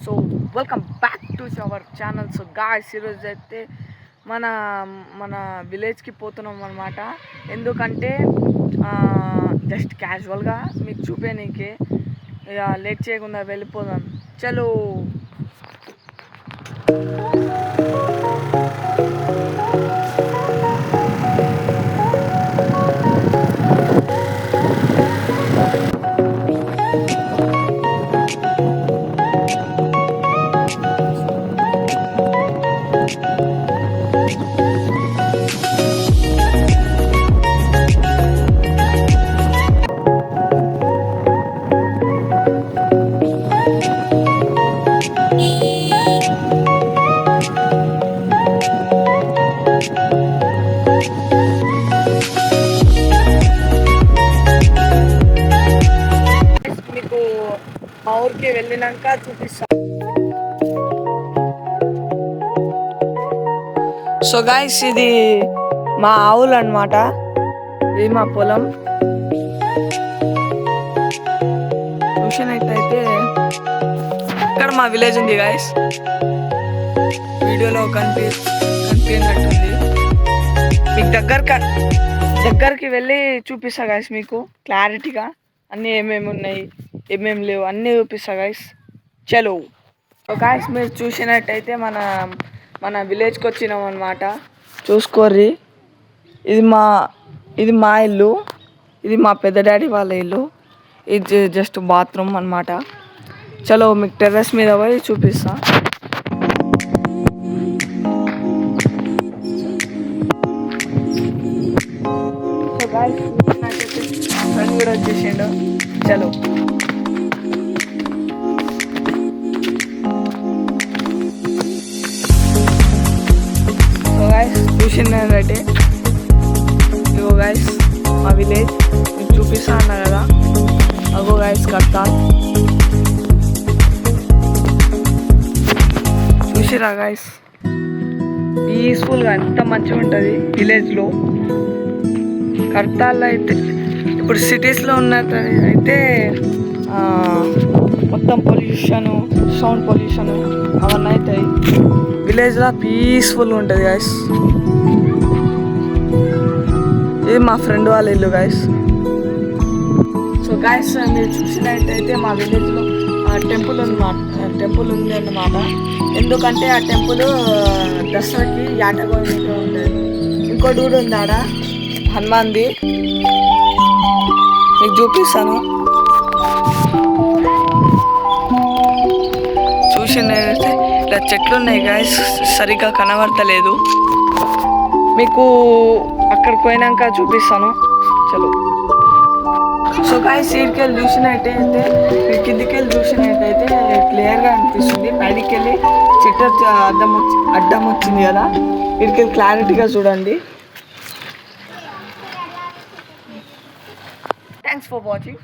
So welcome back to our channel. So guys, ఈరోజు అయితే మన మన విలేజ్కి పోతున్నాం అనమాట. ఎందుకంటే జస్ట్ క్యాజువల్గా మీకు చూపేనీకే. ఇక లేట్ చేయకుండా వెళ్ళిపోదాం. చలో. మా ఊరికి వెళ్ళినాక చూపిస్తాం. సో గాయ్స్, ఇది మా ఆవులు అన్నమాట. ఇది మా పొలం. చూసినట్టయితే ఇక్కడ మా విలేజ్ ఉంది గాయ్స్. వీడియోలో కనిపించినట్టుంది. మీకు దగ్గరికి వెళ్ళి చూపిస్తా గాయ్స్, మీకు క్లారిటీగా అన్నీ ఏమేమి ఉన్నాయి, ఏమేమి లేవు అన్నీ చూపిస్తా గాయ్స్. చలో. సో గాయ్స్, మీరు చూసినట్టయితే మన విలేజ్కి వచ్చినాం అనమాట. చూసుకోర్రి. ఇది మా ఇల్లు. ఇది మా పెద్ద డాడీ వాళ్ళ ఇల్లు. ఇది జస్ట్ బాత్రూమ్ అనమాట. చలో, మీకు టెర్రస్ మీద పోయి చూపిస్తా. సో గాయ్స్, చూసినట్టయితే ఫ్రెండ్ కూడా వచ్చేసిండు. చలో. చూసిందంటే ఇగో గాయస్ మా విలేజ్. మీకు చూపిస్తా అన్నా కదా. అగో గాయస్ కడతాల్. చూసిరా గాయస్, పీస్ఫుల్గా ఎంత మంచిగా ఉంటుంది విలేజ్లో. కడతాల్లో అయితే ఇప్పుడు సిటీస్లో ఉన్నట్టు అయితే మొత్తం పొల్యూషను, సౌండ్ పొల్యూషను అవన్నీ అవుతాయి. విలేజ్లో పీస్ఫుల్గా ఉంటుంది గాయస్. ఇది మా ఫ్రెండ్ వాళ్ళ ఇల్లు గాయస్. సో గాయస్, మీరు చూసినట్టయితే మా విలేజ్లో టెంపుల్ ఉంది అన్నమాట. ఎందుకంటే ఆ టెంపుల్ దసరాకి యాటగోవిందలో ఉంటుంది. ఇంకోటి కూడా ఉంది ఆడ, హనుమాన్ది. మీకు చూపిస్తాను. చూసినట్టయితే ఇలా చెట్లు ఉన్నాయి గాయస్, సరిగ్గా కనబడతలేదు. మీకు అక్కడికి పోయినాక చూపిస్తాను. చలో. సో గాయస్, సీడ్కెళ్ళి చూసినట్టయితే కిందికి వెళ్ళి చూసినట్టయితే క్లియర్గా అనిపిస్తుంది. పైకి వెళ్ళి చెట్టు అడ్డం వచ్చింది కదా, వీడికి క్లారిటీగా చూడండి. Thanks for watching.